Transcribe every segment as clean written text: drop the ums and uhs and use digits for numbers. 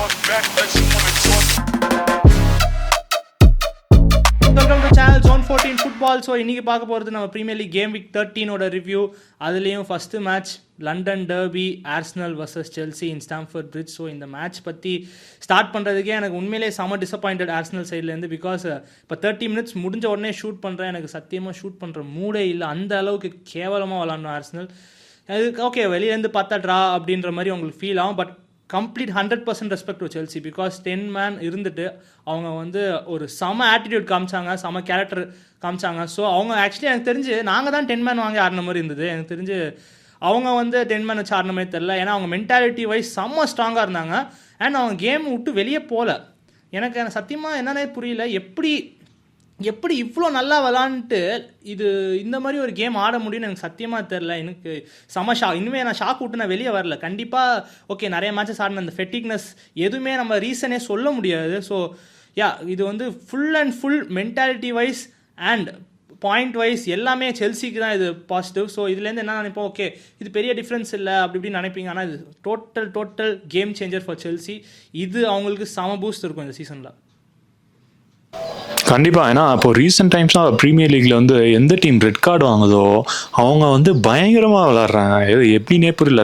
Welcome to channel zone 14 football. So இன்றைக்கி பார்க்க போகிறது நம்ம ப்ரீமியர் லீக் கேம் வீக் 13ஓட ரிவ்யூ. அதுலேயும் first match London derby Arsenal versus Chelsea in Stamford Bridge. So இந்த மேட்ச் பற்றி ஸ்டார்ட் பண்ணுறதுக்கே எனக்கு உண்மையிலே செம டிசப்பாயிண்டட் ஆர்சனல் சைட்லேருந்து. பிகாஸ் இப்போ 30 மினிட்ஸ் முடிஞ்ச உடனே ஷூட் பண்ணுறேன், எனக்கு சத்தியமாக ஷூட் பண்ணுற மூடே இல்லை. அந்த அளவுக்கு கேவலமாக விளாட்ணும் ஆர்சனல். அதுக்கு ஓகே வெளியிலேருந்து பார்த்தா ட்ரா அப்படின்ற மாதிரி உங்களுக்கு ஃபீல் ஆகும். But complete 100% respect to Chelsea. Because 10 man இருந்துட்டு அவங்க வந்து ஒரு செம ஆட்டிடியூட் காமிச்சாங்க, செம கேரக்டர் காமிச்சாங்க. ஸோ அவங்க ஆக்சுவலி எனக்கு தெரிஞ்சு நாங்கள் தான் 10 மேன் வாங்கி ஆடின மாதிரி இருந்தது. எனக்கு தெரிஞ்சு அவங்க வந்து 10 மேன் வச்சு ஆடின மாதிரி தெரில. ஏன்னா அவங்க மென்டாலிட்டி வைஸ் செம்ம ஸ்ட்ராங்காக இருந்தாங்க. அண்ட் அவங்க கேம் விட்டு வெளியே போகல. எனக்கு சத்தியமாக என்னன்னே புரியல, எப்படி இவ்வளோ நல்லா விளாண்டுட்டு இது இந்த மாதிரி ஒரு கேம் ஆட முடியும்னு எனக்கு சத்தியமாக தெரில. எனக்கு செம இனிமேல் நான் ஷாக் விட்டு நான் வெளியே வரல. கண்டிப்பாக ஓகே நிறைய மேட்சஸ் ஆடின அந்த ஃபெட்டிக்னஸ் எதுவுமே நம்ம ரீசனே சொல்ல முடியாது. ஸோ இது வந்து full and full mentality wise and point wise எல்லாமே செல்சிக்கு தான் இது பாசிட்டிவ். ஸோ இதுலேருந்து என்ன நினைப்போம், ஓகே இது பெரிய டிஃப்ரென்ஸ் இல்லை அப்படி இப்படின்னு நினைப்பீங்க. ஆனால் இது total game changer for Chelsea. இது அவங்களுக்கு செம பூஸ்ட் இருக்கும் இந்த சீசனில் கண்டிப்பாக. ஏன்னா இப்போ ரீசெண்ட் டைம்ஸ்லாம் ப்ரீமியர் லீக்ல வந்து எந்த டீம் ரெட் கார்டு வாங்குதோ அவங்க வந்து பயங்கரமாக விளாட்றாங்க. எப்படின்னே புரியல.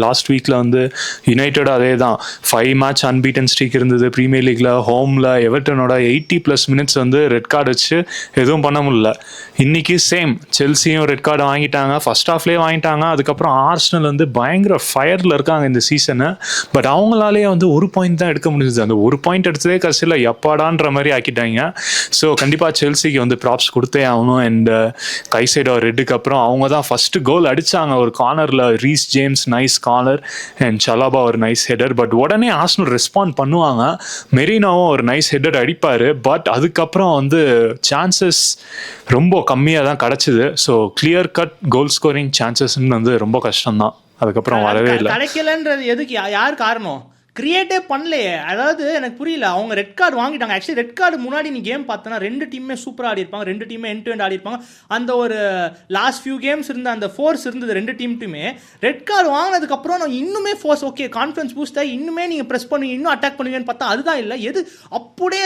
லாஸ்ட் வீக்கில் வந்து யுனைடெட் அதே தான் 5 மேட்ச் அன்பீட்டன் ஸ்ட்ரீக் இருந்தது ப்ரீமியர் லீக்ல. ஹோமில் எவர்டனோட 80+ மினிட்ஸ் வந்து ரெட் கார்டு வச்சு எதுவும் பண்ண முடியல. இன்னைக்கு சேம் செல்சியும் ரெட் கார்டு வாங்கிட்டாங்க, ஃபர்ஸ்ட் ஹாஃப்லேயே வாங்கிட்டாங்க. அதுக்கப்புறம் ஆர்சனல் வந்து பயங்கர ஃபயரில் இருக்காங்க இந்த சீசனு. பட் அவங்களாலேயே வந்து ஒரு பாயிண்ட் தான் எடுக்க முடிஞ்சது. அந்த ஒரு பாயிண்ட் எடுத்ததே கடைசியில் எப்பாடான்ற மாதிரி ஆக்கிட்டாங்க. ஸோ கண்டிப்பாக செல்சிக்கு வந்து ப்ராப்ஸ் கொடுத்தே ஆகணும். அண்ட் கைசைடோ ரெட்டுக்கு அப்புறம் அவங்க தான் ஃபஸ்ட்டு கோல் அடித்தாங்க ஒரு கார்னரில். Reece James nice corner and Chalobah ஒரு நைஸ் ஹெடர். பட் உடனே ஆர்சனல் ரெஸ்பாண்ட் பண்ணுவாங்க. மெரினாவும் ஒரு நைஸ் ஹெடர் அடிப்பார். பட் அதுக்கப்புறம் வந்து சான்சஸ் ரொம்ப கம்மியாக தான் கிடச்சிது. So clear cut goal scoring சான்சஸ்ன்னு வந்து ரொம்ப கஷ்டம்தான். அதுக்கப்புறம் வரவே இல்லை. கிடைக்கலன்றது எதுக்கு, யார் காரணம்? கிரியேட்டே பண்ணலையே. அதாவது எனக்கு புரியல. அவங்க ரெட் கார்டு வாங்கிட்டாங்க. ஆக்சுவலி ரெட் கார்டு முன்னாடி நீ கேம் பார்த்தோன்னா 2 டீமே சூப்பராக ஆடி இருப்பாங்க. 2 டீமே எண்ட் டு எண்ட் ஆடி இருப்பாங்க. அந்த ஒரு லாஸ்ட் ஃபியூ கேம்ஸ் இருந்த அந்த ஃபோர்ஸ் இருந்தது 2 டீமுமே. ரெட் கார்டு வாங்கினதுக்கப்புறம் நான் இன்னுமே ஃபோர்ஸ் ஓகே கான்ஃபிடன்ஸ் பூஸ்ட் ஆகி இன்னுமே நீங்கள் ப்ரெஸ் பண்ணுவீங்க, இன்னும் அட்டாக் பண்ணுவீங்கன்னு பார்த்தா அதுதான் இல்லை. எது அப்படியே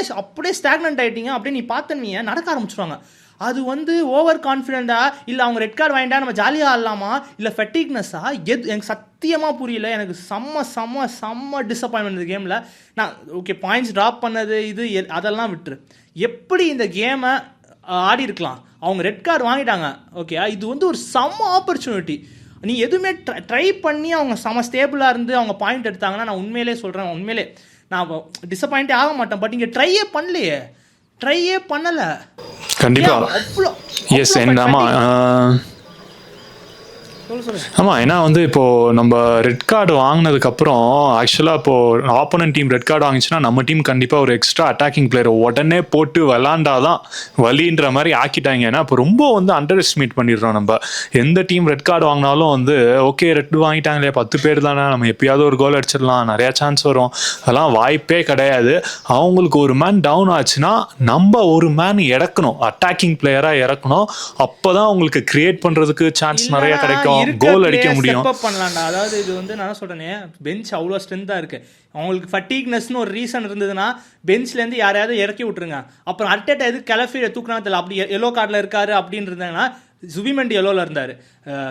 ஸ்டாக்னன்ட் ஆகிட்டீங்க அப்படின்னு நீ பார்த்தீங்க நடக்க ஆரம்பிச்சுருவாங்க. அது வந்து ஓவர் கான்ஃபிடென்ட்டா இல்லை அவங்க ரெட் கார்டு வாங்கிட்டா நம்ம ஜாலியாக ஆடலாமா இல்லை ஃபெட்டிக்னஸா, எனக்கு சத்தியமாக புரியல. எனக்கு செம்ம டிசப்பாயின்மெண்ட் இந்த கேமில். நான் ஓகே பாயிண்ட்ஸ் ட்ராப் பண்ணது இது அதெல்லாம் விட்டுரு. எப்படி இந்த கேமை ஆடி இருக்கலாம்? அவங்க ரெட் கார்டு வாங்கிட்டாங்க ஓகே, இது வந்து ஒரு செம்ம ஆப்பர்ச்சுனிட்டி. நீ எதுவுமே ட்ரை பண்ணி அவங்க செம்ம ஸ்டேபிளாக இருந்து அவங்க பாயிண்ட் எடுத்தாங்கன்னா நான் உண்மையிலே சொல்கிறேன், உண்மையிலே நான் டிசப்பாயிண்டே ஆக மாட்டேன். பட் இங்கே ட்ரையே பண்ணலை. கண்டிப்பா எஸ். ஆமாம். ஏன்னா வந்து இப்போது நம்ம ரெட் கார்டு வாங்கினதுக்கப்புறம் ஆக்சுவலாக இப்போது ஆப்போனன்ட் டீம் ரெட் கார்டு வாங்கிச்சுன்னா நம்ம டீம் கண்டிப்பாக ஒரு எக்ஸ்ட்ரா அட்டாக்கிங் பிளேயர் உடனே போட்டு விளாண்டாதான் வலின்ற மாதிரி ஆக்கிட்டாங்க. ஏன்னா இப்போ ரொம்ப வந்து அண்டர் எஸ்டிமேட் பண்ணிடுறோம் நம்ம. எந்த டீம் ரெட் கார்டு வாங்கினாலும் வந்து ஓகே ரெட் வாங்கிட்டாங்களே 10 பேர் தானே, நம்ம எப்பயாவது ஒரு கோல் அடிச்சிடலாம், நிறையா சான்ஸ் வரும், அதெல்லாம் வாய்ப்பே கிடையாது. அவங்களுக்கு ஒரு மேன் டவுன் ஆச்சுன்னா நம்ம ஒரு மேன் இறக்கணும், அட்டாக்கிங் பிளேயராக இறக்கணும். அப்போ தான் அவங்களுக்கு கிரியேட் பண்ணுறதுக்கு சான்ஸ் நிறையா கிடைக்கும், கோல் அடிக்க முடியும். அதாவது இது வந்து நான் சொல்றேனே, பெஞ்ச் அவ்வளோ ஸ்ட்ரென்த்தா இருக்கு. அவங்களுக்கு ஃபட்டிக்னஸ்னு ஒரு ரீசன் இருந்ததுன்னா பெஞ்ச்லேருந்து யாரையாவது இறக்கி விட்டுருங்க. அப்புறம் அர்டேட்டா எதுக்கு கெலஃபேரி தூக்குறாங்க தெரியல. அப்படி எல்லோ கார்டில் இருக்காரு அப்படின்னு இருந்தாங்கன்னா ஜுபிமெண்டி எல்லோவில் இருந்தார்,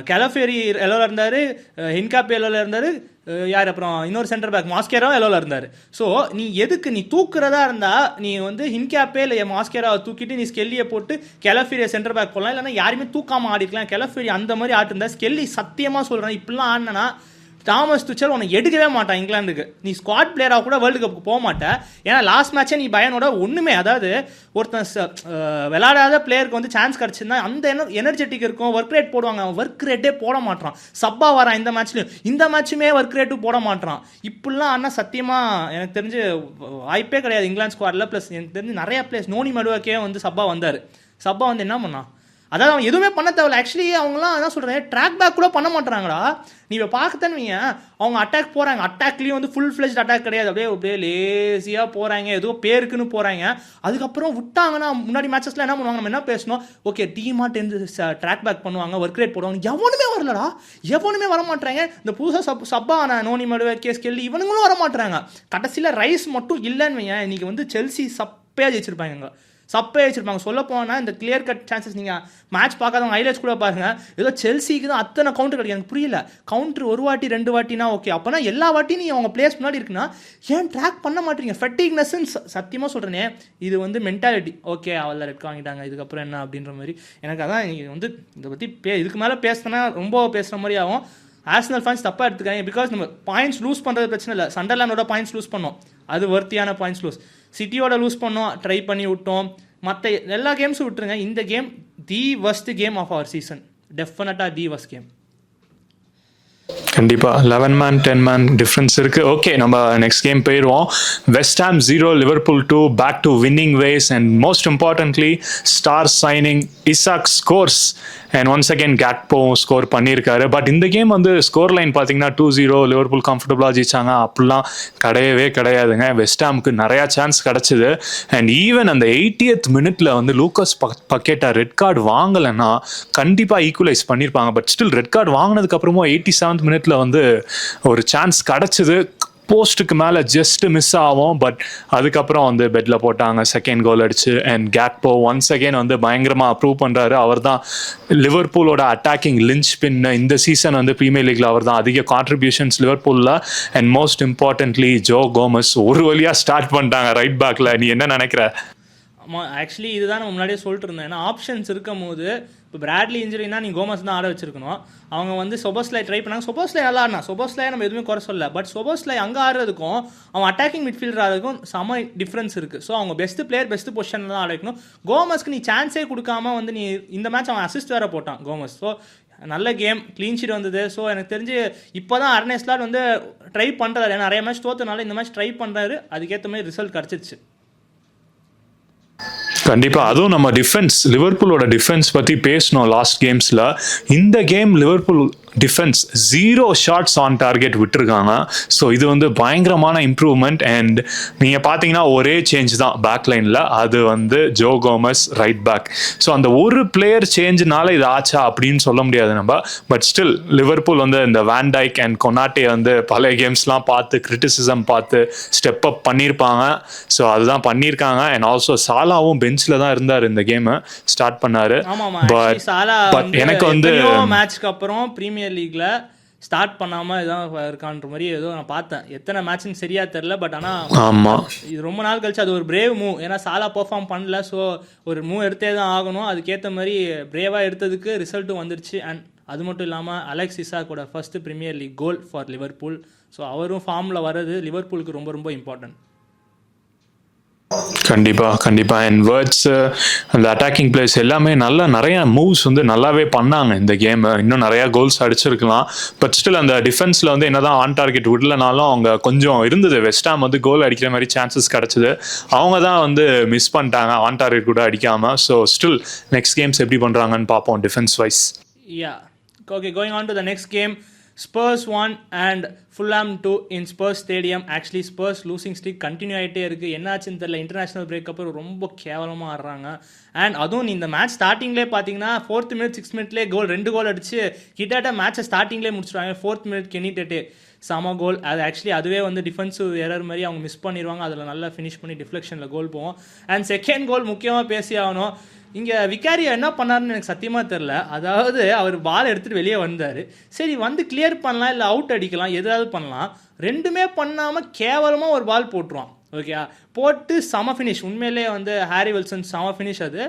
கெலஃபேரி எல்லோவில் இருந்தார், ஹின்காப்பே எல்லோவில் இருந்தார், யார் அப்புறம் இன்னொரு சென்டர் பேக் மாஸ்கேராவும் எல்லோவில் இருந்தார். ஸோ நீ எதுக்கு நீ தூக்குறதா இருந்தால் நீ வந்து ஹின்காப்பே இல்லை மாஸ்கேராவை தூக்கிட்டு நீ ஸ்கெல்லியை போட்டு கெலஃபேரியை சென்டர் பேக் போடலாம். இல்லைன்னா யாருமே தூக்காமல் ஆடிக்கலாம். கெலஃபேரி அந்த மாதிரி ஆட்டிருந்தா ஸ்கெல்லி சத்தியமாக சொல்கிறேன் இப்படிலாம் ஆடினா தாமஸ் துச்சல் உன்னை எடுக்கவே மாட்டான் இங்கிலாந்துக்கு. நீ ஸ்குவாட் பிளேயராக கூட வேர்ல்டு கப்புக்கு போக மாட்டேன். ஏன்னா லாஸ்ட் மேட்சே நீ பயனோட ஒன்றுமே, அதாவது ஒருத்தன் விளையாடாத பிளேயருக்கு வந்து சான்ஸ் கிடச்சிருந்தா அந்த எனர்ஜெட்டிக் இருக்கும், ஒர்க் ரேட் போடுவாங்க. ஒர்க் ரேட்டே போட மாட்டான். சப்பா வரான் இந்த மேட்ச்லையும். இந்த மேட்சுமே ஒர்க் ரேட்டும் போட மாட்டான். இப்படிலாம் ஆனால் சத்தியமாக எனக்கு தெரிஞ்சு வாய்ப்பே கிடையாது இங்கிலாந்து ஸ்குவாடில். ப்ளஸ் எனக்கு தெரிஞ்சு நிறையா பிளேஸ் நோனி மடுவாக்கே வந்து சப்பா வந்தார். சப்பா வந்து என்ன பண்ணான்? அதாவது அவன் எதுவுமே பண்ண தேவையில்ல. ஆக்சுவலி அவங்களாம் அதான் சொல்கிறேன், ட்ராக் பேக் கூட பண்ண மாட்டாங்கடா. நீ இப்போ பார்க்கத்தானே வைங்க, அவங்க அட்டாக் போகிறாங்க, அட்டாக்லேயும் வந்து ஃபுல் ஃப்ளெஜ்ட் அட்டாக் கிடையாது, அப்படியே லேசியாக போகிறாங்க, ஏதோ பேருக்குன்னு போகிறாங்க. அதுக்கப்புறம் விட்டாங்கன்னா முன்னாடி மேட்சஸ்லாம் என்ன பண்ணுவாங்க, நம்ம என்ன பேசணும், ஓகே டீமாக டெந்து ட்ராக் பேக் பண்ணுவாங்க, ஒர்க் ரேட் போடுவாங்க. எவனுமே வரலடா, எவனுமே வர மாட்டாங்க. இந்த புதுசாக சப்பான நோனி மடுவே கேஸ் கெல்லி இவனுங்களும் வர மாட்டாங்க. கடைசியில் ரைஸ் மட்டும் இல்லைன்னு வையன், இன்றைக்கி வந்து செல்சி சப்பையாக ஜெயிச்சிருப்பாங்க, சப்பையாக வச்சிருப்பாங்க. சொல்ல போனால் இந்த கிளியர் கட் சான்சஸ் நீங்கள் மேட்ச் பார்க்காதவங்க ஹைலைட்ஸ் கூட பாருங்கள், ஏதோ செல்சிக்கு தான் அத்தனை கவுண்டர் கிடைக்கும். எனக்கு புரியல, கவுண்டர் ஒரு வாட்டி 2 வாட்டினா ஓகே, அப்போனா எல்லா வாட்டியும் நீங்கள் அவங்க பிளேஸ் முன்னாடி இருக்குன்னா ஏன் ட்ராக் பண்ண மாட்டீங்க? ஃபெட்டிக்னஸ்ன்னு சத்தியமாக சொல்கிறேனே, இது வந்து மென்டாலிட்டி. ஓகே அவள் ரெட் வாங்கிட்டாங்க, இதுக்கப்புறம் என்ன அப்படின்ற மாதிரி. எனக்கு அதான் நீங்கள் வந்து இதை பற்றி இதுக்கு மேலே பேசுனா ரொம்ப பேசுகிற மாதிரி ஆகும். ஆர்சனல் ஃபேன்ஸ் தப்பாக எடுத்துக்காங்க, பிகாஸ் நம்ம பாயிண்ட்ஸ் லூஸ் பண்ணுறது பிரச்சனை இல்லை. சண்டர்லாண்டோட பாயிண்ட்ஸ் லூஸ் பண்ணோம், அது வர்த்தியான பாயிண்ட்ஸ் லூஸ். சிட்டியோட லூஸ் பண்ணோம், ட்ரை பண்ணி விட்டோம். மற்ற எல்லா கேம்ஸும் விட்டுருங்க, இந்த game the worst game of our season, டெஃபினட்டாக தி வர்ஸ்ட் கேம். கண்டிப்பா 11 man 10 man டிஃபரன்ஸ் இருக்கு. ஓகே, நம்ம நெக்ஸ்ட் கேம் போயிடுவோம். West Ham 0 Liverpool 2, back to winning ways and most importantly star signing Isak scores and once again கேக்போ score பண்ணியிருக்காரு. But இந்த game வந்து score line பார்த்தீங்கன்னா 2-0 Liverpool கம்ஃபர்டபுளாக ஜெயிச்சாங்க அப்படிலாம் கிடையவே கிடையாதுங்க. வெஸ்ட் ஹாமுக்கு நிறையா சான்ஸ் கிடச்சிது. அண்ட் ஈவன் அந்த 80th மினிட்ல வந்து லூக்கஸ் பக்கெட்டா ரெட் கார்டு வாங்கலைன்னா கண்டிப்பாக ஈக்குவலைஸ் பண்ணியிருப்பாங்க. பட் ஸ்டில் ரெட் கார்டு வாங்கினதுக்கு அப்புறமா 87th மினிட்ல வந்து ஒரு சான்ஸ் கிடச்சிது, போஸ்ட்டுக்கு மேலே ஜஸ்ட் மிஸ் ஆகும். பட் அதுக்கப்புறம் வந்து பெட்ல போட்டாங்க, செகண்ட் கோல் அடிச்சு. அண்ட் கேக்போ ஒன்ஸ் அகேன் வந்து பயங்கரமாக ப்ரூவ் பண்ணுறாரு. அவர் தான் லிவர்பூலோட அட்டாக்கிங் லிஞ்ச் பின். இந்த சீசன் வந்து ப்ரீமியர் லீக்ல அவர் தான் அதிக கான்ட்ரிபியூஷன்ஸ் லிவர்பூலில். And most importantly Joe Gomez ஒரு வழியாக ஸ்டார்ட் பண்ணிட்டாங்க ரைட் பேக்கில். நீ என்ன நினைக்கிற? ஆமாம், ஆக்சுவலி இதுதான் நம்ம முன்னாடியே சொல்லிட்டு இருந்தேன். ஏன்னா ஆப்ஷன்ஸ் இருக்கும் போது இப்போ பிராட்லி இன்ஜுரினா நீ கோமஸ் தான் ஆட வச்சிருக்கணும். அவங்க வந்து சொபோஸ்லை ட்ரை பண்ணாங்க, சொபோஸ்லை நல்லா ஆடினா, சொபோஸ்லை நம்ம எதுவுமே குறை சொல்லல. பட் சொபோஸ்லை அங்கே ஆடுறதுக்கும் அவன் அட்டாக்கிங் மிட்ஃபீல்டர் ஆடுறதுக்கும் செம டிஃப்ரென்ஸ் இருக்குது. ஸோ அவங்க பெஸ்ட் பிளேயர் பெஸ்ட் பொசிஷனில் தான் ஆட வைக்கணும். கோமஸ்க்கு நீ சான்ஸே கொடுக்காம வந்து நீ இந்த மேட்ச் அவன் அசிஸ்ட் வேறு போட்டான் கோமஸ். ஸோ நல்ல கேம், க்ளீன் ஷீட் வந்தது. ஸோ எனக்கு தெரிஞ்சு இப்போ தான் அர்னே ஸ்லாட் வந்து ட்ரை பண்ணுறாரு. ஏன்னா நிறைய மேட்ச் தோத்துனால இந்த மேட்ச் ட்ரை பண்ணுறாரு, அதுக்கேற்ற மாதிரி ரிசல்ட் கிடச்சிருச்சு. கண்டிப்பா, அதுவும் நம்ம டிஃபென்ஸ், லிவர்பூலோட டிஃபென்ஸ் பத்தி பேசணும் லாஸ்ட் கேம்ஸ்ல. இந்த game Liverpool defence 0 shots on target விட்டுருக்காங்க. ஸோ இது வந்து பயங்கரமான இம்ப்ரூவ்மெண்ட். அண்ட் நீங்கள் பார்த்தீங்கன்னா ஒரே சேஞ்ச் தான் பேக் லைனில், அது வந்து Joe Gomez right back. So அந்த ஒரு பிளேயர் சேஞ்சுனால இது ஆச்சா அப்படின்னு சொல்ல முடியாது நம்ம. பட் ஸ்டில் லிவர்பூல் வந்து இந்த வேன் டைக் அண்ட் கொனாட்டே வந்து பழைய கேம்ஸ்லாம் பார்த்து கிரிட்டிசிசம் பார்த்து ஸ்டெப் அப் பண்ணியிருப்பாங்க. ஸோ அதுதான் பண்ணியிருக்காங்க. அண்ட் ஆல்சோ சாலாவும் பெஞ்சில் தான் இருந்தார், இந்த கேமை ஸ்டார்ட் பண்ணாரு. பட் எனக்கு வந்து மேட்ச்க்கு அப்புறம் பிரீமியர் லீக்ல ஸ்டார்ட் பண்ணாம இதான் இருக்கான்ற மாதிரி ஏதோ நான் பார்த்தேன். எத்தனை மேட்ச்னு சரியா தெரியல. பட் ஆனால் இது ரொம்ப நாள் கழிச்சு அது ஒரு பிரேவ் மூவ். ஏன்னா சாலா பெர்ஃபார்ம் பண்ணல, ஸோ ஒரு மூவ் எடுத்தே தான் ஆகணும். அதுக்கேற்ற மாதிரி பிரேவாக எடுத்ததுக்கு ரிசல்ட்டும் வந்துருச்சு. அண்ட் அது மட்டும் இல்லாமல் அலெக்ஸ் இசாக்கோட first premier league goal for Liverpool. So அவரும் ஃபார்மில் வர்றது லிவர்பூலுக்கு ரொம்ப ரொம்ப இம்பார்ட்டன்ட். கண்டிப்பா அண்ட் வேர்ட்ஸ் அந்த அட்டாக்கிங் பிளேஸ் எல்லாமே நிறைய மூவ்ஸ் வந்து நல்லாவே பண்ணாங்க இந்த கேம். இன்னும் நிறைய கோல்ஸ் அடிச்சிருக்கலாம். பட் ஸ்டில் அந்த டிஃபென்ஸ்ல வந்து என்னதான் ஆன் டார்கெட் விடலனாலும் அவங்க கொஞ்சம் இருந்தது. வெஸ்ட் ஹாம் வந்து கோல் அடிக்கிற மாதிரி சான்சஸ் கிடைச்சது, அவங்க தான் வந்து மிஸ் பண்ணிட்டாங்க ஆன் டார்கெட் கூட அடிக்காம. ஸோ ஸ்டில் நெக்ஸ்ட் கேம்ஸ் எப்படி பண்றாங்கன்னு பார்ப்போம் defence wise. Okay, going on to the next game. Spurs 1 and Fulham 2 in Spurs Stadium. Actually Spurs losing streak continue ஆகிட்டே இருக்குது. என்னாச்சுன்னு தெரியல, இன்டர்நேஷ்னல் பிரேக் அப்புறம் ரொம்ப கேவலமாக ஆடுறாங்க. அண்ட் அதுவும் இந்த மேட்ச் ஸ்டார்டிங்லேயே பார்த்தீங்கன்னா 4th minute 6th minute கோல் 2 கோல் அடிச்சு கிட்டத்தட்ட மேட்சை ஸ்டார்டிங்லேயே முடிச்சிடுவாங்க. 4th minute கெனி டெட்டே சம கோல். அது ஆக்சுவலி அதுவே வந்து டிஃபென்சிவ் எரர் மாதிரி அவங்க மிஸ் பண்ணிடுவாங்க. அதில் நல்லா ஃபினிஷ் பண்ணி டிஃப்ளெக்ஷனில் கோல் போவோம். அண்ட் செகண்ட் கோல் முக்கியமாக பேசி ஆகணும். இங்கே விகாரியா என்ன பண்ணாருன்னு எனக்கு சத்தியமாக தெரில. அதாவது அவர் பால் எடுத்துகிட்டு வெளியே வந்தார், சரி வந்து கிளியர் பண்ணலாம் இல்லை அவுட் அடிக்கலாம் எதாவது பண்ணலாம். ரெண்டுமே பண்ணாமல் கேவலமாக ஒரு பால் போட்டுருவான். ஓகே, போட்டு சம ஃபினிஷ். உண்மையிலே வந்து ஹாரி வில்சன் சம ஃபினிஷ், அது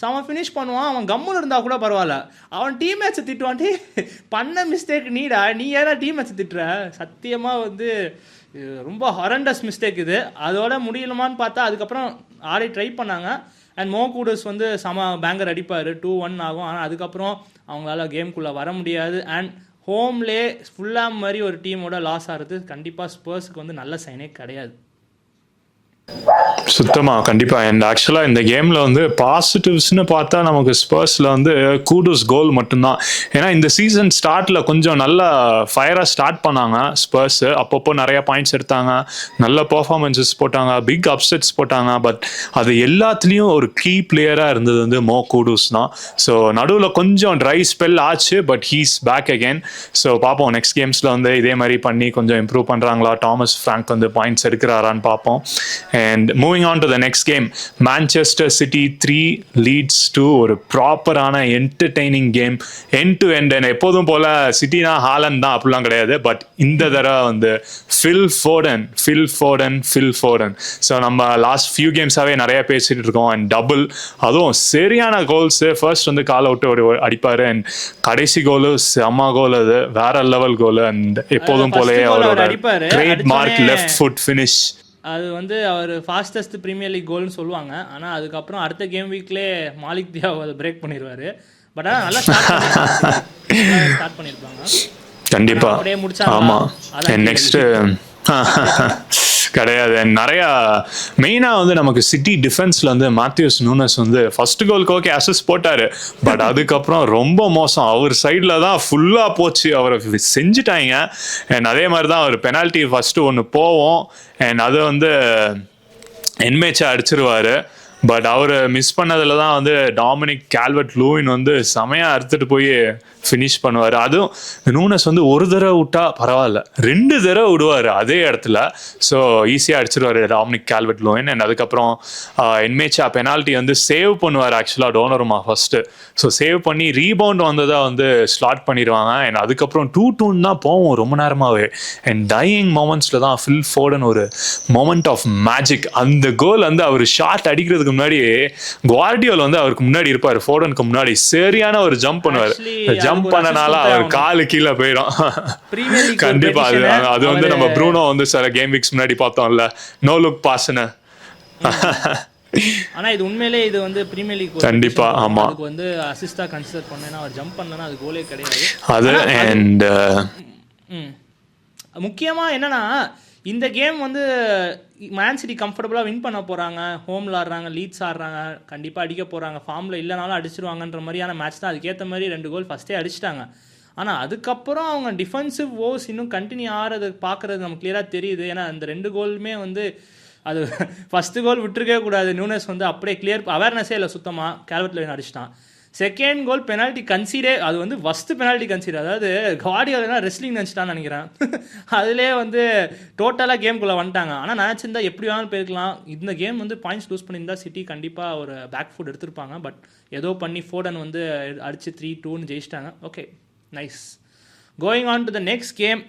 சம ஃபினிஷ் பண்ணுவான். அவன் கம்முன்னு இருந்தால் கூட பரவாயில்ல, அவன் டீம் மேட்சை திட்டுவான்ட்டு பண்ண மிஸ்டேக் நீடா, நீ ஏன்னா டீம் மேட்சை திட்டுற. சத்தியமாக வந்து ரொம்ப ஹாரண்டஸ் மிஸ்டேக் இது. அதோட முடியலுமான்னு பார்த்தா அதுக்கப்புறம் ஆடி ட்ரை பண்ணாங்க. அண்ட் மோகூடஸ் வந்து சம பேங்கர் அடிப்பார், 2-1 ஆகும். ஆனால் அதுக்கப்புறம் அவங்களால கேம்குள்ளே வர முடியாது. அண்ட் ஹோம்லே ஃபுல்லாக மாதிரி ஒரு டீமோட லாஸ் ஆகிறது கண்டிப்பாக ஸ்பர்ஸுக்கு வந்து நல்ல சைனே கிடையாது. சுத்தமா கண்டிப்பா. அண்ட் ஆக்சுவலா இந்த கேம்ல வந்து பாசிட்டிவ்ஸ்னு பார்த்தா நமக்கு ஸ்பர்ஸ்ல வந்து கூடோஸ் கோல் மட்டும்தான். ஏன்னா இந்த சீசன் ஸ்டார்ட்ல கொஞ்சம் நல்லா ஃபயரா ஸ்டார்ட் பண்ணாங்க ஸ்பர்ஸ். அப்பப்போ நிறைய பாயிண்ட்ஸ் எடுத்தாங்க, நல்ல பெர்ஃபார்மன்ஸஸ் போட்டாங்க, பிக் அப்செட்ஸ் போட்டாங்க. பட் அது எல்லாத்துலயும் ஒரு கீ பிளேயரா இருந்தது வந்து மோ கூடோஸ் தான். ஸோ நடுவில் கொஞ்சம் ட்ரை ஸ்பெல் ஆச்சு, but he's back again. So பார்ப்போம் நெக்ஸ்ட் கேம்ஸ்ல வந்து இதே மாதிரி பண்ணி கொஞ்சம் இம்ப்ரூவ் பண்றாங்களா, தாமஸ் ஃப்ராங்க் வந்து பாயிண்ட்ஸ் எடுக்கிறாரான்னு பார்ப்போம். And moving on to the next game, Manchester City 3 Leeds 2, ஒரு ப்ராப்பரான entertaining game, end to end. எப்போதும் போல சிட்டினா ஹாலண்ட் தான் அப்படிலாம் கிடையாது. பட் இந்த தடவை வந்து ஃபில் ஃபோடன். ஸோ நம்ம லாஸ்ட் ஃபியூ கேம்ஸாவே நிறைய பேசிட்டு இருக்கோம். அண்ட் டபுள், அதுவும் சரியான கோல்ஸ். ஃபர்ஸ்ட் வந்து கால் அவுட் ஒரு அடிப்பாரு, அண்ட் கடைசி கோலு செம்ம கோல், அது வேற லெவல் கோல். அண்ட் எப்போதும் போலயே அவரோட trade mark left foot finish. அது வந்து அவர் ஃபாஸ்டஸ்ட் ப்ரீமியர் லீக் கோல்னு சொல்லுவாங்க. ஆனால் அதுக்கப்புறம் அடுத்த கேம் வீக்லேயே மாலிக் தியாவ் அதை பிரேக் பண்ணிடுவார். பட் ஆனால் நல்லா ஸ்டார்ட் பண்ணியிருப்பாங்க கண்டிப்பா. அப்படியே முடிச்சாங்க. ஆமாம், நெக்ஸ்ட் கிடையாது. நிறையா மெயினாக வந்து நமக்கு சிட்டி டிஃபென்ஸில் வந்து மேத்யூஸ் நூனஸ் வந்து ஃபர்ஸ்ட் கோலுக்கு ஓகே அசிஸ்ட் போட்டார். பட் அதுக்கப்புறம் ரொம்ப மோசம். அவர் சைடில் தான் ஃபுல்லாக போச்சு, அவரை செஞ்சுட்டாங்க. அண்ட் அதே மாதிரி தான் அவர் பெனால்ட்டி ஃபஸ்ட்டு ஒன்று போவோம், அண்ட் அதை வந்து என்மேச்சா அடிச்சிருவார். பட் அவர் மிஸ் பண்ணதில் தான் வந்து டாமினிக் கால்வர்ட் லூயின் வந்து செமையாக அறுத்துட்டு போய் ஃபினிஷ் பண்ணுவார். அதுவும் நூனஸ் வந்து ஒரு தடவை விட்டா பரவாயில்ல, 2 தடவை விடுவார் அதே இடத்துல. ஸோ ஈஸியாக அடிச்சிருவார் டாமினிக் கால்வர்ட் லூயின். அண்ட் அதுக்கப்புறம் என்மேச்சா பெனால்ட்டி வந்து சேவ் பண்ணுவார் ஆக்சுவலாக டோனருமா ஃபர்ஸ்ட்டு. ஸோ சேவ் பண்ணி ரீபவுண்ட் வந்ததாக வந்து ஸ்லாட் பண்ணிடுவாங்க. அண்ட் அதுக்கப்புறம் 2-2 தான் போவோம் ரொம்ப நேரமாகவே. அண்ட் டையிங் மொமெண்ட்ஸில் தான் ஃபில் ஃபோடன் ஒரு மொமெண்ட் ஆஃப் மேஜிக். அந்த கோல் வந்து அவர் ஷாட் அடிக்கிறதுக்கு முன்னாடி குவார்டியோல் வந்து அவருக்கு முன்னாடி இருப்பார், ஃபோடனுக்கு முன்னாடி சரியான ஒரு ஜம்ப் பண்ணுவார். ஜம்ப் பண்ணனால அவர் காலு கீழே போயிடும். கண்டிப்பா அது வந்து நம்ம ப்ரூனோ வந்து சில கேம் வீக்ஸ் முன்னாடி பார்த்தோம்ல, நோ லுக் பாஸ்னு. ஆனா இது உண்மையிலே இது வந்து பிரீமியர் லீக் கண்டிப்பா. ஆமா, அதுக்கு வந்து அசிஸ்டா கன்சிடர் பண்ணேன்னா அவர் ஜம்ப் பண்ணனா அது கோலே கிடையாது. அது அண்ட் முக்கியமா என்னன்னா இந்த கேம் வந்து மேன் சிட்டி கம்ஃபர்டபுளாக வின் பண்ண போகிறாங்க, ஹோமில் ஆடுறாங்க, லீட்ஸ் ஆடுறாங்க, கண்டிப்பாக அடிக்க போகிறாங்க, ஃபார்மில் இல்லைனாலும் அடிச்சிருவாங்கன்ற மாதிரியான மேட்ச் தான். அதுக்கேற்ற மாதிரி 2 கோல் ஃபஸ்ட்டே அடிச்சிட்டாங்க. ஆனால் அதுக்கப்புறம் அவங்க டிஃபென்சிவ் ஓஸ் இன்னும் கண்டினியூ ஆகிறது பார்க்குறது நமக்கு கிளியராக தெரியுது. ஏன்னா அந்த 2 கோலுமே வந்து அது ஃபஸ்ட்டு கோல் விட்டுருக்கவே கூடாது. நியூனஸ் வந்து அப்படியே கிளியர் அவேர்னஸே இல்லை சுத்தமாக, கால்வர்ட் லூயின் அடிச்சிட்டான். செகண்ட் கோல் பெனால்ட்டி கன்சீடே, அது வந்து ஃபஸ்ட்டு பெனால்ட்டி கன்சீடர். அதாவது கார்டியோலா ரெஸ்லிங் நினச்சிட்டான்னு நினைக்கிறேன். அதிலே வந்து டோட்டலாக கேம்குள்ளே வந்துட்டாங்க. ஆனால் நினச்சிருந்தா எப்படி வேணாலும் போயிருக்கலாம். இந்த கேம் வந்து பாயிண்ட்ஸ் லூஸ் பண்ணியிருந்தா சிட்டி கண்டிப்பாக ஒரு பேக் ஃபுட் எடுத்திருப்பாங்க. பட் ஏதோ பண்ணி ஃபோடன் வந்து அடித்து 3-2 ஜெயிச்சிட்டாங்க. Okay, nice. Going on to the next game,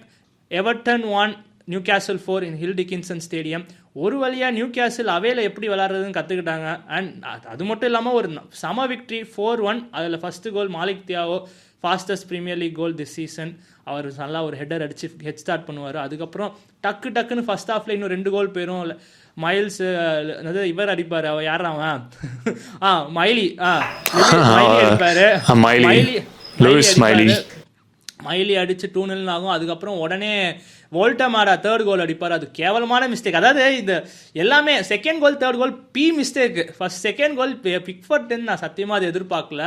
Everton 1 Newcastle 4 in Hill Dickinson stadium. ஒரு வழியாக நியூகாசில் அவையில் எப்படி விளாட்றதுன்னு கற்றுக்கிட்டாங்க. அண்ட் அது மட்டும் இல்லாமல் ஒரு சம விக்ட்ரி 4-1. அதில் first goal Malick Thiaw, fastest premier league goal this season. அவர் நல்லா ஒரு ஹெட்டர் அடித்து ஹெட் ஸ்டார்ட் பண்ணுவார். அதுக்கப்புறம் டக்குன்னு ஃபஸ்ட் ஹாஃபில் இன்னும் 2 கோல் போயிடும். மைல்ஸ் அதாவது இவர் அடிப்பார், அவர் யார் அவன் மைலி அடிப்பார். மைலி அடித்து 2-0 ஆகும். அதுக்கப்புறம் உடனே வோல்டமாரா 3rd கோல் அடிப்பார். அது கேவலமான மிஸ்டேக். அதாவது இந்த எல்லாமே செகண்ட் கோல் 3rd கோல் மிஸ்டேக்கு. செகண்ட் கோல் பிக்ஃபோர்ட்னு நான் சத்தியமாக அது எதிர்பார்க்கல.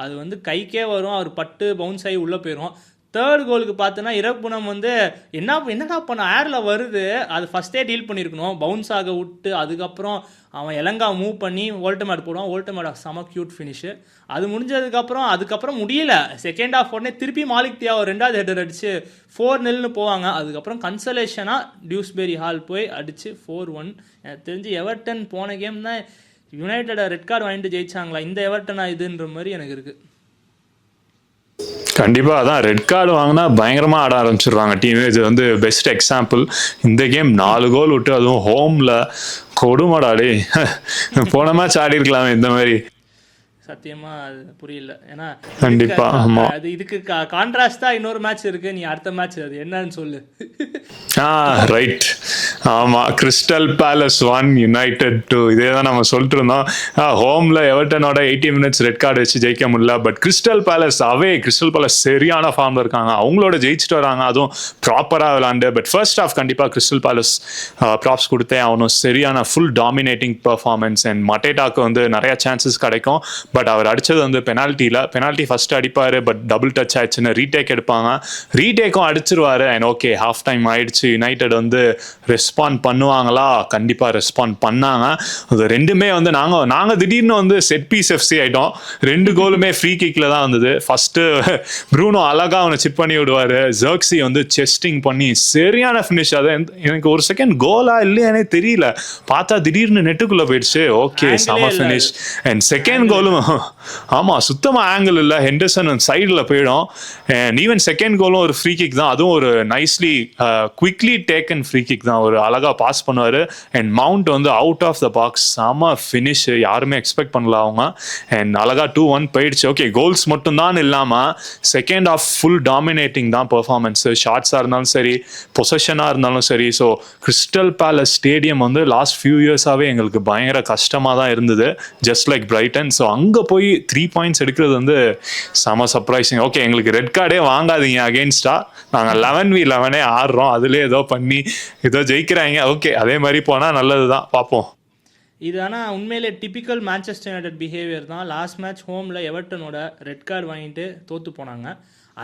அது வந்து கைக்கே வரும், அவர் பட்டு பவுன்ஸ் ஆகி உள்ளே போயிடும். 3rd கோலுக்கு பார்த்தோன்னா இறப்புணம் வந்து என்னடா பண்ண ஏரில் வருது, அது ஃபஸ்ட்டே டீல் பண்ணியிருக்கணும். பவுன்ஸ் ஆக விட்டு அதுக்கப்புறம் அவன் எலங்கா மூவ் பண்ணி வோல்டமாட் போடுவான். வோல்டமாட் செம க்யூட் ஃபினிஷு. அது அதுக்கப்புறம் முடியல. செகண்ட் ஹாஃப் உடனே திருப்பி மாலிக் தியாவோ 2வது ஹெட்டர் அடித்து 4-0 போவாங்க. அதுக்கப்புறம் கன்சலேஷனாக டியூஸ்பெரி ஹால் போய் அடித்து 4-1. எனக்கு தெரிஞ்சு எவர்டன் போன கேம் தான் யுனைடெட் ரெட் கார்டு வாங்கிட்டு ஜெயிச்சாங்களா, இந்த எவர்டனா இதுன்ற மாதிரி எனக்கு இருக்குது. கண்டிப்பாக அதான் ரெட் கார்டு வாங்கினா பயங்கரமாக ஆட ஆரம்பிச்சிடுவாங்க டீம். இது வந்து பெஸ்ட் எக்ஸாம்பிள். இந்த கேம் 4 கோல் விட்டு, அதுவும் ஹோமில் கொடுமாடாடே. போன மேட்ச் ஆடி இருக்கலாமே இந்த மாதிரி. சத்தியமா அது புரியல. ஏன்னா கண்டிப்பா, ஆமா. அது இதுக்கு கான்ட்ராஸ்டா இன்னொரு மேட்ச் இருக்கு. நீ அடுத்த மேட்ச் அது என்னன்னு சொல்லு. ரைட். ஆமா, கிறிஸ்டல் பேலஸ் 1 யுனைடெட் 2. இதே தான் நம்ம சொல்லிட்டு இருந்தோம். ஹோம்ல எவர்டனோட 80 மினிட்ஸ் ரெட் கார்டு வச்சு ஜெயிக்க முடியல. But Crystal Palace Crystal Palace சரியான ஃபார்ம்ல இருக்காங்க. அவங்களோட ஜெயிச்சுட்டு வராங்க, அதுவும் ப்ராப்பரா விளாண்டு. பட் ஃபர்ஸ்ட் ஹாஃப் கண்டிப்பா கிறிஸ்டல் பேலஸ் ப்ராப்ஸ் கொடுத்தே அவனும் சரியான ஃபுல் டாமினேட்டிங் பெர்ஃபார்மன்ஸ். அண்ட் மட்டேட்டாக்கு வந்து நிறைய சான்சஸ் கிடைக்கும். பட் அவர் அடிச்சது வந்து பெனால்ட்டி ஃபர்ஸ்ட் அடிப்பாரு. பட் டபுள் டச் ஆயிடுச்சுன்னு ரீடேக் எடுப்பாங்க. ரீடேக்கும் அடிச்சிருவாரு. அண்ட் ஓகே, ஹாஃப் டைம் ஆயிடுச்சு. யுனைடெட் வந்து ரெஸ்பாண்ட் பண்ணுவாங்களா? கண்டிப்பா ரெஸ்பாண்ட் பண்ணாங்க. அது ரெண்டுமே வந்து நாங்க திடீர்னு வந்து செட் பீஸ் எஃப்சி ஆயிட்டோம். 2 கோலுமே ஃப்ரீ கிக்ல தான் வந்தது. ஃபர்ஸ்ட் ப்ரூனோ அழகா அவனை சிப் பண்ணி விடுவாரு. ஜெர்க்ஸி வந்து செஸ்டிங் பண்ணி சரியான ஃபினிஷ். அது எனக்கு ஒரு செகண்ட் கோலா இல்லையானே தெரியல. பார்த்தா திடீர்னு நெட்டுக்குள்ள போயிடுச்சு. ஓகே, சம ஃபினிஷ். அண்ட் செகண்ட் கோலும் ஆமா, சுத்தமா ஆங்கிள் இல்ல. ஹெண்டர்சன் சைடுல போயிடும். அண்ட் ஈவன் செகண்ட் கோலும் ஒரு ஃப்ரீ கிக் தான். அதுவும் ஒரு nicely quickly taken free kick தான். ஒரு அழகா பாஸ் பண்ணுவாரு. அண்ட் மவுண்ட் வந்து அவுட் ஆஃப் த பாக்ஸ் செம ஃபினிஷ். யாருமே எக்ஸ்பெக்ட் பண்ணல அவங்க. அண்ட் அழகா 2-1 போயிடுச்சு. ஓகே, கோல்ஸ் மட்டும் தான் இல்லாம செகண்ட் ஆஃப் ஃபுல் டாமினேட்டிங் தான் பெர்ஃபார்மன்ஸ். ஷாட்ஸா இருந்தாலும் சரி, பொசஷனா இருந்தாலும் சரி. ஸோ கிறிஸ்டல் பேலஸ் ஸ்டேடியம் வந்து லாஸ்ட் ஃபியூ இயர்ஸாவே எங்களுக்கு பயங்கர கஷ்டமா தான் இருந்தது, ஜஸ்ட் லைக் பிரைட்டன். ஸோ அங்க போய் 3 பாயிண்ட்ஸ் எடுக்கிறது வந்து செம சர்ப்ரைசிங். ஓகே, எங்களுக்கு ரெட் கார்டே வாங்காதீங்க அகெயின்ஸ்டா. நாங்கள் 11v11 ஆடுறோம், அதுலேயே ஏதோ பண்ணி ஏதோ ஜெயிக்கிறாங்க. ஓகே, அதே மாதிரி போனால் நல்லது தான், பார்ப்போம். இது ஆனால் உண்மையிலே டிபிக்கல் மான்செஸ்டர் யுனைடெட் பிஹேவியர் தான். லாஸ்ட் மேட்ச் ஹோமில் எவர்டனோட ரெட் கார்டு வாங்கிட்டு தோற்று போனாங்க.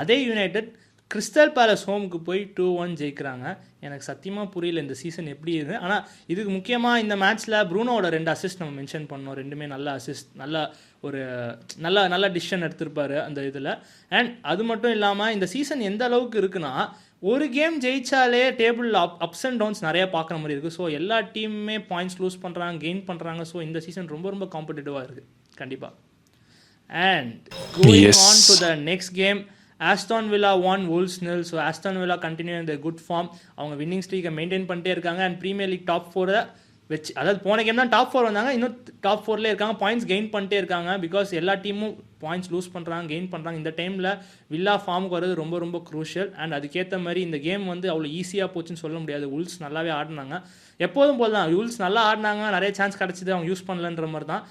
அதே யுனைடெட் கிறிஸ்டல் பேலஸ் ஹோமுக்கு போய் 2-1 ஜெயிக்கிறாங்க. எனக்கு சத்தியமாக புரியல இந்த சீசன் எப்படி இருக்குது. ஆனால் இதுக்கு முக்கியமாக இந்த மேட்ச்சில் ப்ரூனோட 2 அசிஸ்ட் நம்ம மென்ஷன் பண்ணோம். ரெண்டுமே நல்ல அசிஸ்ட், நல்ல டிசிஷன் எடுத்திருப்பாரு அந்த இதில். அண்ட் அது மட்டும் இல்லாமல் இந்த சீசன் எந்த அளவுக்கு இருக்குன்னா, ஒரு கேம் ஜெயிச்சாலே டேபிளில் அப்ஸ் அண்ட் டவுன்ஸ் நிறைய பார்க்குற மாதிரி இருக்குது. ஸோ எல்லா டீமுமே பாயிண்ட்ஸ் லூஸ் பண்ணுறாங்க, கெயின் பண்ணுறாங்க. ஸோ இந்த சீசன் ரொம்ப காம்படிட்டிவாக இருக்குது கண்டிப்பாக. And going on to the next game, Aston villa 1 Wolves 0. So Aston villa continue இந்த குட் ஃபார்ம். அவங்க வின்னிங் ஸ்ட்ரீக்கை மெயின்டைன் பண்ணிட்டே இருக்காங்க. அண்ட் ப்ரீமியர் லீக் டாப் 4 வச்சு, அதாவது போன கேம் தான் டாப் 4 வந்தாங்க, இன்னும் டாப் 4லேயே இருக்காங்க. பாயிண்ட்ஸ் கெயின் பண்ணிட்டே இருக்காங்க. பிகாஸ் எல்லா டீமும் பாயிண்ட்ஸ் லூஸ் பண்ணுறாங்க, கெயின் பண்ணுறாங்க. இந்த டைமில் வில்லா ஃபார்முக்கு வரது ரொம்ப க்ரூஷியல். அண்ட் அதுக்கேற்ற மாதிரி இந்த கேம் வந்து அவ்வளோ ஈஸியாக போச்சுன்னு சொல்ல முடியாது. Wolves நல்லாவே ஆடினாங்க, எப்போதும் போல் தான். Wolves நல்லா ஆடினாங்க, நிறைய சான்ஸ் கிடச்சிது, அவங்க யூஸ் பண்ணலன்ற மாதிரி தான்.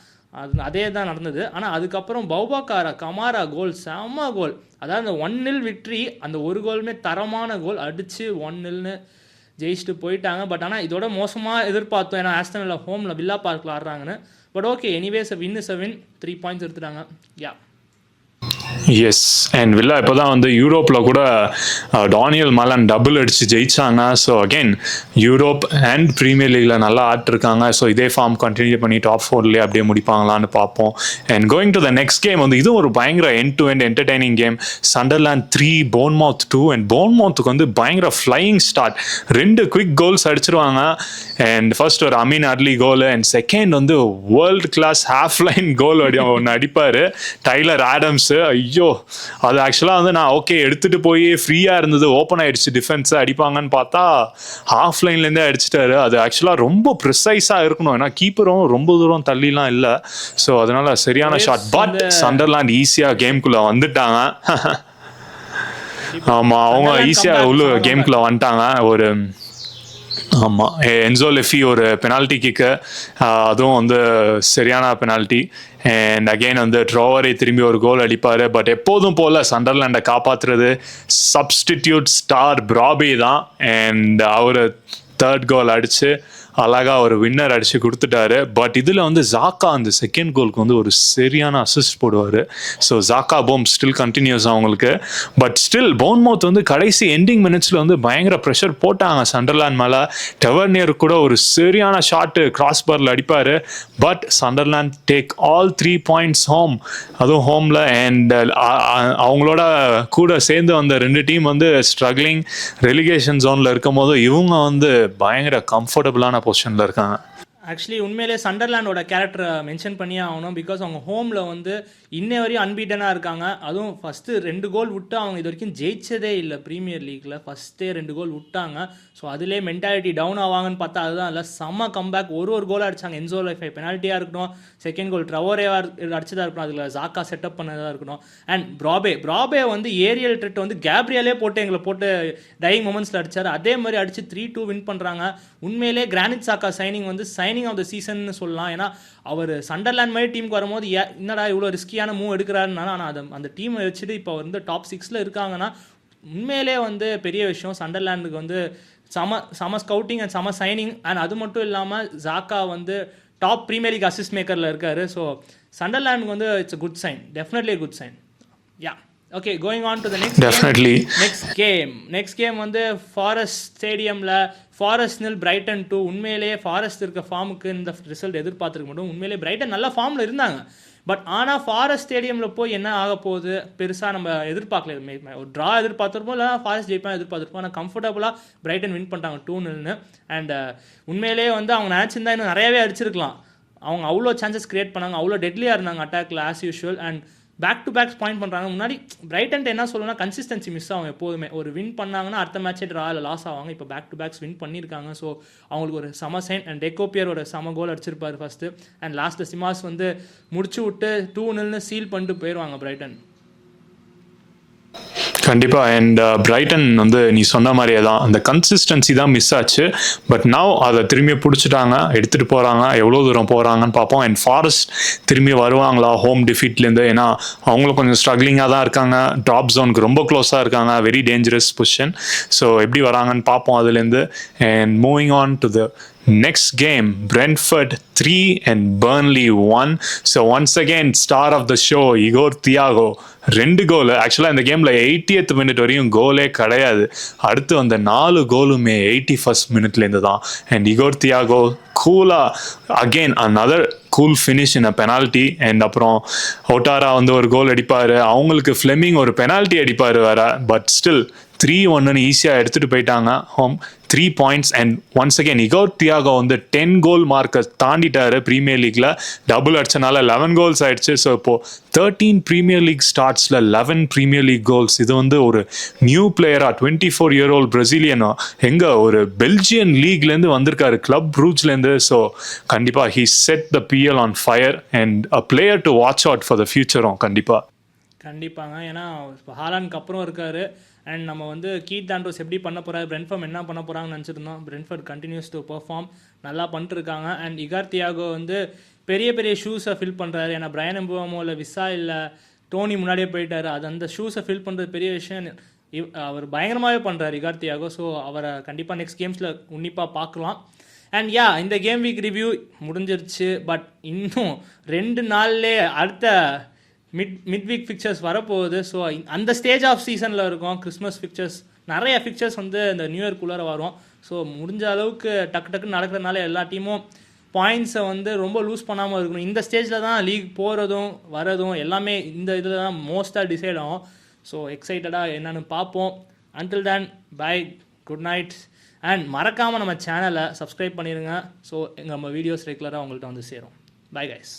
அதே தான் நடந்தது. ஆனால் அதுக்கப்புறம் பௌபாக்காரா கமாரா கோல், செம்ம கோல். அதாவது அந்த 1-0 விக்ட்ரி, அந்த ஒரு கோலுமே தரமான கோல் அடித்து 1-0 ஜெயிச்சுட்டு போயிட்டாங்க. பட் ஆனால் இதோட மோசமாக எதிர்பார்த்தோம், ஏன்னா ஆஸ்டன் வில்லா ஹோமில் வில்லா பார்க்கில் ஆடுறாங்கன்னு. But okay, anyways win 3 points எடுத்துட்டாங்க. Yeah, S. அண்ட் வில்லா இப்போ தான் வந்து யூரோப்பில் கூட டானியல் மலன் டபுள் அடித்து ஜெயிச்சாங்க. So again Europe and premier லீக்ல நல்லா ஆட்டிருக்காங்க. ஸோ இதே ஃபார்ம் கண்டினியூ பண்ணி டாப் 4லேயே அப்படியே முடிப்பாங்களான்னு பார்ப்போம். And going to the next game வந்து இதுவும் ஒரு பயங்கர end to end entertaining game. Sunderland 3 Bournemouth 2. And போர்ன்மவுத்துக்கு வந்து பயங்கர ஃப்ளையிங் ஸ்டார்ட். 2 குவிக் கோல்ஸ் அடிச்சிருவாங்க. அண்ட் ஃபர்ஸ்ட் ஒரு Amine early goal, and second வந்து world class half line goal ஒன்று அடிப்பார் டைலர் ஆடம்ஸ். ஐயோ, அது ஆக்சுவலாக வந்து நான் ஓகே எடுத்துகிட்டு போய் ஃப்ரீயாக இருந்தது, ஓப்பன் ஆகிடுச்சு, டிஃபென்ஸை அடிப்பாங்கன்னு பார்த்தா ஹாஃப் லைன்லேருந்தே அடிச்சிட்டாரு. அது ஆக்சுவலாக ரொம்ப ப்ரிசைஸாக இருக்கணும், ஏன்னா கீப்பரும் ரொம்ப தூரம் தள்ளிலாம் இல்லை. ஸோ அதனால சரியான ஷாட். பட் சண்டர்லாண்ட் ஈஸியாக கேம்குள்ளே வந்துட்டாங்க. ஆமாம், அவங்க ஈஸியாக உள்ள கேம்குள்ளே வந்துட்டாங்க. ஒரு ஆமாம், என்சோ லெஃபி ஒரு பெனால்ட்டி கிக்கு, அதுவும் வந்து சரியான பெனால்ட்டி. அண்ட் அகெயின் வந்து ட்ரோவரை திரும்பி ஒரு கோல் அடிப்பார். பட் எப்போதும் போல் சண்டர்லாண்டை காப்பாற்றுறது சப்ஸ்டிடியூட் ஸ்டார் பிராபி தான். அண்ட் அவர் 3rd கோல் அடித்து அழகாக ஒரு வின்னர் அடித்து கொடுத்துட்டாரு. பட் இதில் வந்து ஜாக்கா அந்த செகண்ட் கோலுக்கு வந்து ஒரு சரியான அசிஸ்ட் போடுவார். ஸோ ஜாக்கா போம் ஸ்டில் கண்டினியூஸ் அவங்களுக்கு. பட் ஸ்டில் போர்ன்மவுத் வந்து கடைசி எண்டிங் மினிட்ஸில் வந்து பயங்கர ப்ரெஷர் போட்டாங்க சண்டர்லாண்ட் மேலே. டெவர்னியர் கூட ஒரு சரியான ஷாட்டு கிராஸ் பாரில் அடிப்பார். But Sunderland take all 3 points home, அதுவும் ஹோமில். அண்ட் அவங்களோட கூட சேர்ந்து வந்த 2 டீம் வந்து ஸ்ட்ரகிளிங் ரெலிகேஷன் ஜோனில் இருக்கும் போது இவங்க வந்து பயங்கர கம்ஃபர்டபுளான பொசிஷனில் இருக்காங்க. ஆக்சுவலி உண்மையிலே சண்டர்லாண்டோட கேரக்டரை மென்ஷன் பண்ணியே ஆகணும். பிகாஸ் அவங்க ஹோமில் வந்து இன்னை வரையும் அன்பீட்டனாக இருக்காங்க. அதுவும் ஃபஸ்ட்டு 2 கோல் விட்டு அவங்க இது வரைக்கும் ஜெயிச்சதே இல்லை ப்ரீமியர் லீக்கில். ஃபஸ்ட்டே 2 கோல் விட்டாங்க. ஸோ அதிலே மென்டாலிட்டி டவுன் ஆவாங்கன்னு பார்த்தா அதுதான் இல்லை. செம்ம கம்பேக். ஒரு கோல் அடிச்சாங்க. என்சோ லைஃபை பெனால்ட்டியாக இருக்கட்டும், செகண்ட் கோல் ட்ரவோரேவா அடிச்சதாக இருக்கட்டும், அதில் ஜாக்கா செட்டப் பண்ணதாக இருக்கட்டும். அண்ட் ப்ராபே வந்து ஏரியல் ட்ரெட் வந்து கேப்ரியலே எங்களை போட்டு டையிங் மொமெண்ட்ஸில் அடிச்சார். அதே மாதிரி அடிச்சு 3-2 வின் பண்ணுறாங்க. உண்மையிலே கிரானிட் சாக்கா சைனிங் வந்து சைனிங் ஆஃப் த சீசன் சொல்லலாம். ஏன்னா அவர் சண்டர்லாண்ட் மாதிரி டீமுக்கு வரும்போது என்னடா இவ்வளோ ரிஸ்கியான மூவ் எடுக்கிறாருன்னா, ஆனால் அந்த டீமை வச்சுட்டு இப்போ வந்து டாப் 6 இருக்காங்கன்னா உண்மையிலே வந்து பெரிய விஷயம். சண்டர்லாண்டுக்கு வந்து some scouting and some signing. And அது மட்டும் இல்லாமல் ஜாக்கா வந்து டாப் ப்ரீமியர் லீக் அசிஸ்ட் மேக்கரில் இருக்காரு. ஸோ சண்டர்லாண்டுக்கு வந்து it's good sign, definitely good sign. Yeah okay, going on to the next game வந்து ஃபாரஸ்ட் ஸ்டேடியமில் ஃபாரஸ்ட் 0 பிரைட்டன் 2. உண்மையிலேயே ஃபாரஸ்ட் இருக்க ஃபார்முக்கு இந்த ரிசல்ட் எதிர்பார்த்துருக்க மாட்டோம். உண்மையிலேயே பிரைட்டன் நல்ல ஃபார்மில் இருந்தாங்க. பட் ஆனால் ஃபாரஸ்ட் ஸ்டேடியமில் போய் என்ன ஆக போகுது பெருசாக நம்ம எதிர்பார்க்கல. ஒரு ட்ரா எதிர்பார்த்துருப்போம், இல்லை ஃபாரஸ்ட் ஜெயிப்பாக எதிர்பார்த்துருப்போம். ஆனால் கம்ஃபர்டபுளாக பிரைட்டன் வின் பண்ணிட்டாங்க 2-0. அண்ட் உண்மையிலேயே வந்து அவங்க நினச்சிருந்தா இன்னும் நிறையவே அடிச்சிருக்கலாம். அவங்க அவ்வளோ சான்சஸ் கிரியேட் பண்ணாங்க, அவ்வளோ டெட்லியாக இருந்தாங்க அட்டாக்ல as usual. And back to backs point பண்ணுறாங்க. முன்னாடி பிரைட்டன் என்ன சொல்லணும்னா கன்சிஸ்டன்சி மிஸ் ஆகும் எப்போதுமே. ஒரு வின் பண்ணாங்கன்னா அடுத்த மேட்சே ட்ரா இல்லை லாஸ் ஆவாங்க. இப்போ பேக் டு பேக்ஸ் வின் பண்ணியிருக்காங்க. ஸோ அவங்களுக்கு ஒரு சம சைன். அண்ட் டெக்கோப்பியர் ஒரு சம கோல் அடிச்சிருப்பார் ஃபஸ்ட்டு. அண்ட் லாஸ்ட்டில் சிமாஸ் வந்து முடிச்சு விட்டு 2-0 சீல் பண்ணிட்டு போயிடுவாங்க பிரைட்டன். கண்டிப்பாக. அண்ட் பிரைட்டன் வந்து நீ சொன்ன மாதிரியே தான், அந்த கன்சிஸ்டன்சி தான் மிஸ் ஆச்சு. பட் நவ் அதை திரும்பி பிடிச்சிட்டாங்க, எடுத்துகிட்டு போகிறாங்க. எவ்வளோ தூரம் போகிறாங்கன்னு பார்ப்போம். அண்ட் ஃபாரஸ்ட் திரும்பி வருவாங்களா ஹோம் டிஃபீட்லேருந்து? ஏன்னா அவங்களும் கொஞ்சம் ஸ்ட்ரகிளிங்காக தான் இருக்காங்க. ட்ராப் ஜோனுக்கு ரொம்ப க்ளோஸாக இருக்காங்க. Very dangerous position. ஸோ எப்படி வராங்கன்னு பார்ப்போம் அதுலேருந்து. And moving on to the next game, Brentford 3 and Burnley 1. So once again, star of the show, Igor Thiago 2 கோல். ஆக்சுவலாக இந்த கேமில் 80th மினிட் வரையும் கோலே கிடையாது. அடுத்து வந்த 4 கோலுமே 81st மினிட்லேருந்து தான். அண்ட் இகோர் தியாகோ கூலாக again another cool finish in a penalty. And அப்புறம் ஒட்டாரா வந்து ஒரு கோல் அடிப்பார். அவங்களுக்கு ஃப்ளெமிங் ஒரு பெனால்ட்டி அடிப்பார் வேற. பட் ஸ்டில் 3-1 ஈஸியாக எடுத்துகிட்டு போயிட்டாங்க home. 3 points. And once again Igor Thiago வந்து 10 கோல் மார்க்கை தாண்டிட்டாரு ப்ரீமியர் லீக்ல. டபுள் அடிச்சனால 11 கோல்ஸ் ஆயிடுச்சு. ஸோ இப்போது 13 ப்ரீமியர் லீக் ஸ்டார்ட்ஸில் 11 ப்ரீமியர் லீக் கோல்ஸ். இது வந்து ஒரு நியூ பிளேயரா 24-year-old பிரசிலியனோ எங்கே ஒரு பெல்ஜியன் லீக்லேருந்து வந்திருக்காரு, கிளப் ப்ரூஜ்லேருந்து. ஸோ கண்டிப்பாக he set the PL on fire and a player to watch out for the ஃபியூச்சரும். கண்டிப்பாங்க. ஏன்னா ஹாலாண்டுக்கு அப்புறம் இருக்காரு. அண்ட் நம்ம வந்து கீத் ஆண்ட்ரூஸ் எப்படி பண்ண போகிறாரு, பிரென்ஃபோர்ட் என்ன பண்ண போகிறாங்கன்னு நினச்சிருந்தோம். பிரென்ஃபோர்ட் கண்டினியூஸ் டு பெர்ஃபார்ம், நல்லா பண்ணிட்டு இருக்காங்க. அண்ட் இகார் தியாகோ வந்து பெரிய ஷூஸை ஃபில் பண்ணுறாரு. ஏன்னா பிரையன் எம்புவாமோ இல்லை விசா இல்லை டோனி முன்னாடியே போயிட்டாரு. அது அந்த ஷூஸை ஃபில் பண்ணுறது பெரிய விஷயம். அவர் பயங்கரமாகவே பண்ணுறாரு இகார் தியாகோ. ஸோ அவரை கண்டிப்பாக நெக்ஸ்ட் கேம்ஸில் உன்னிப்பாக பார்க்கலாம். அண்ட் இந்த கேம் வீக் ரிவ்யூ முடிஞ்சிருச்சு. பட் இன்னும் 2 நாள்லேயே அடுத்த மிட் வீக் ஃபிக்சர்ஸ் வரப்போகுது. ஸோ அந்த ஸ்டேஜ் ஆஃப் சீசனில் இருக்கும். கிறிஸ்மஸ் ஃபிக்சர்ஸ், நிறைய ஃபிக்சர்ஸ் வந்து இந்த நியூ இயர்க்குள்ளார வரும். ஸோ முடிஞ்ச அளவுக்கு டக்குன்னு நடக்கிறதுனால எல்லா டீமும் பாயிண்ட்ஸை வந்து ரொம்ப லூஸ் பண்ணாமல் இருக்கணும். இந்த ஸ்டேஜில் தான் லீக் போகிறதும் வரதும் எல்லாமே இந்த இதில் தான் மோஸ்ட்டாக டிசைட் ஆகும். ஸோ எக்ஸைட்டடாக என்னென்னு பார்ப்போம். Until then bye, good night. And மறக்காமல் நம்ம சேனலை சப்ஸ்கிரைப் பண்ணிடுங்க. ஸோ நம்ம வீடியோஸ் ரெகுலராக உங்கள்கிட்ட வந்து சேரும். Bye guys.